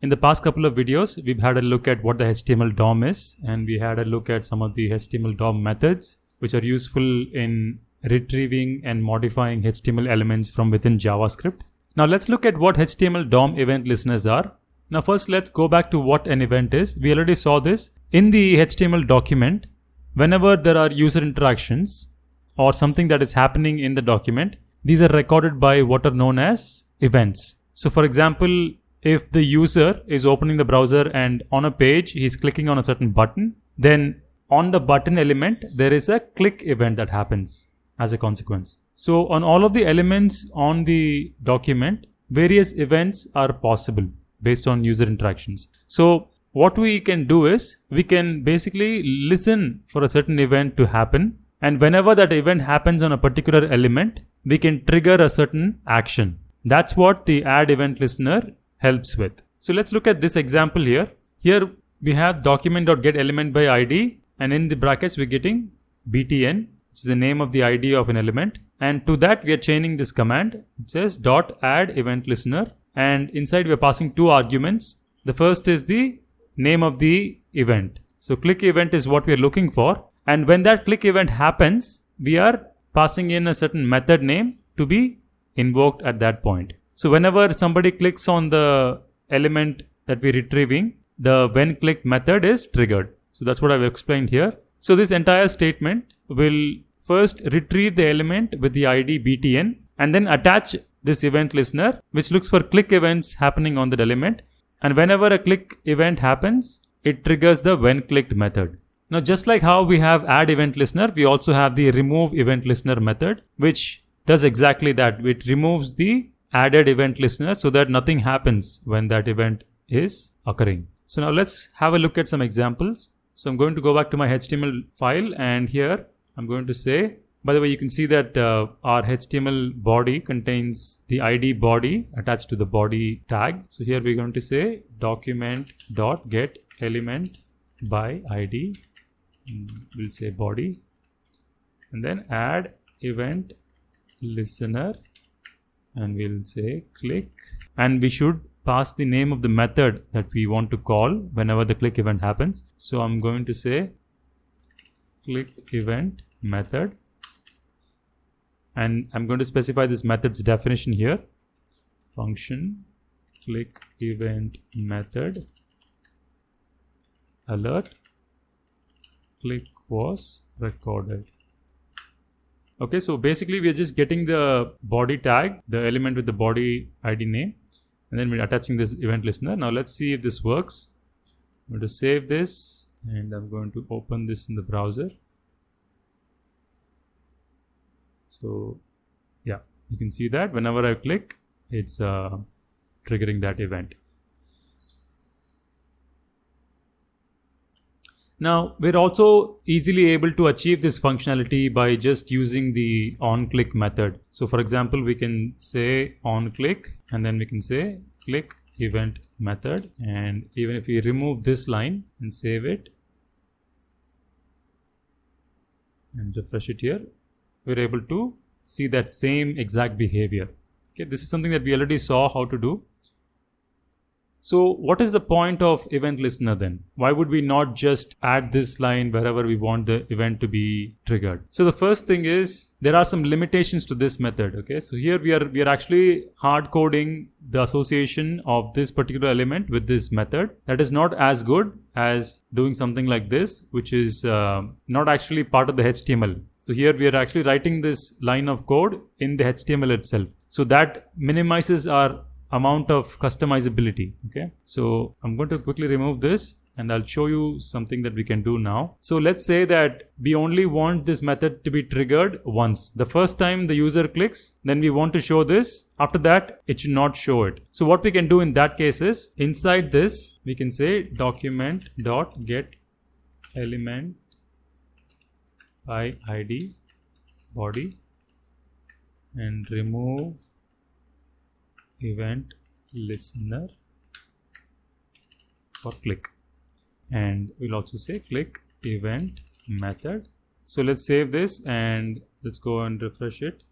In the past couple of videos, we've had a look at what the HTML DOM is, and we had a look at some of the HTML DOM methods, which are useful in retrieving and modifying HTML elements from within JavaScript. Now let's look at what HTML DOM event listeners are. Now first let's go back to what an event is. We already saw this. In the HTML document, whenever there are user interactions or something that is happening in the document, these are recorded by what are known as events. So for example, if the user is opening the browser and on a page he's clicking on a certain button, then on the button element there is a click event that happens as a consequence. So on all of the elements on the document, various events are possible based on user interactions. So what we can do is we can basically listen for a certain event to happen, and whenever that event happens on a particular element, we can trigger a certain action. That's what the add event listener helps with. So let's look at this example here. Here we have document.getElementById, and in the brackets we're getting btn, which is the name of the ID of an element, and to that we are chaining this command. It says .add event listener, and inside we are passing two arguments. The first is the name of the event. So click event is what we are looking for, and when that click event happens, we are passing in a certain method name to be invoked at that point. So whenever somebody clicks on the element that we're retrieving, the when clicked method is triggered. So that's what I've explained here. So this entire statement will first retrieve the element with the ID btn and then attach this event listener, which looks for click events happening on that element. And whenever a click event happens, it triggers the when clicked method. Now just like how we have add event listener, we also have the remove event listener method, which does exactly that. It removes the added event listener so that nothing happens when that event is occurring. So now let's have a look at some examples. So I'm going to go back to my HTML file, and here I'm going to say, by the way, you can see that our HTML body contains the ID body attached to the body tag. So here we're going to say document.getElementById. We'll say body, and then add event listener, and we'll say click, and we should pass the name of the method that we want to call whenever the click event happens. So I'm going to say click event method, and I'm going to specify this method's definition here. Function click event method alert click was recorded. Okay, so basically we are just getting the body tag, the element with the body ID name, and then we're attaching this event listener. Now let's see if this works. I'm going to save this, and I'm going to open this in the browser. So yeah, you can see that whenever I click, it's triggering that event. Now we're also easily able to achieve this functionality by just using the onClick method. So for example, we can say onClick, and then we can say click event method, and even if we remove this line and save it and refresh it here, we're able to see that same exact behavior. Okay, this is something that we already saw how to do. So what is the point of event listener then? Why would we not just add this line wherever we want the event to be triggered? So the first thing is there are some limitations to this method. Okay, so here we are actually hard coding the association of this particular element with this method. That is not as good as doing something like this, which is not actually part of the HTML. So here we are actually writing this line of code in the HTML itself. So that minimizes our amount of customizability. Okay, so I'm going to quickly remove this, and I'll show you something that we can do now. So let's say that we only want this method to be triggered once. The first time the user clicks, then we want to show this. After that, it should not show it. So what we can do in that case is, inside this we can say document.getElementById body, and remove event listener for click, and we'll also say click event method. So let's save this and let's go and refresh it.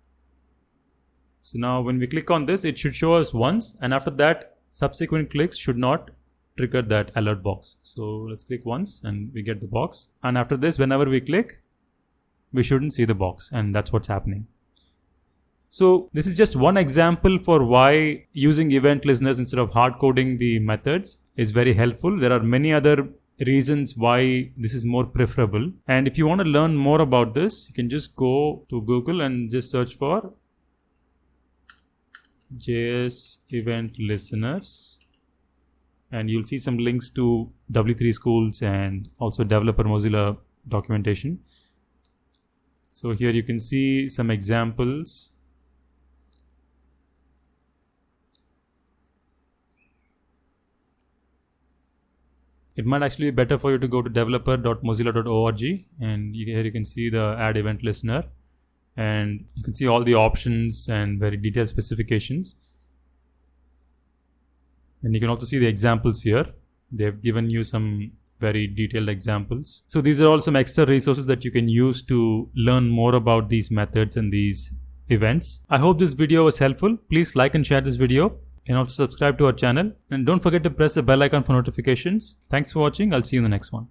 So now when we click on this, it should show us once, and after that subsequent clicks should not trigger that alert box. So let's click once and we get the box. And after this, whenever we click, we shouldn't see the box, and that's what's happening. So this is just one example for why using event listeners instead of hard coding the methods is very helpful. There are many other reasons why this is more preferable. And if you want to learn more about this, you can just go to Google and just search for JS event listeners, and you'll see some links to W3 schools and also developer Mozilla documentation. So here you can see some examples. It might actually be better for you to go to developer.mozilla.org, and here you can see the add event listener, and you can see all the options and very detailed specifications. And you can also see the examples here. They've given you some very detailed examples. So these are all some extra resources that you can use to learn more about these methods and these events. I hope this video was helpful. Please like and share this video, and also subscribe to our channel. And don't forget to press the bell icon for notifications. Thanks for watching. I'll see you in the next one.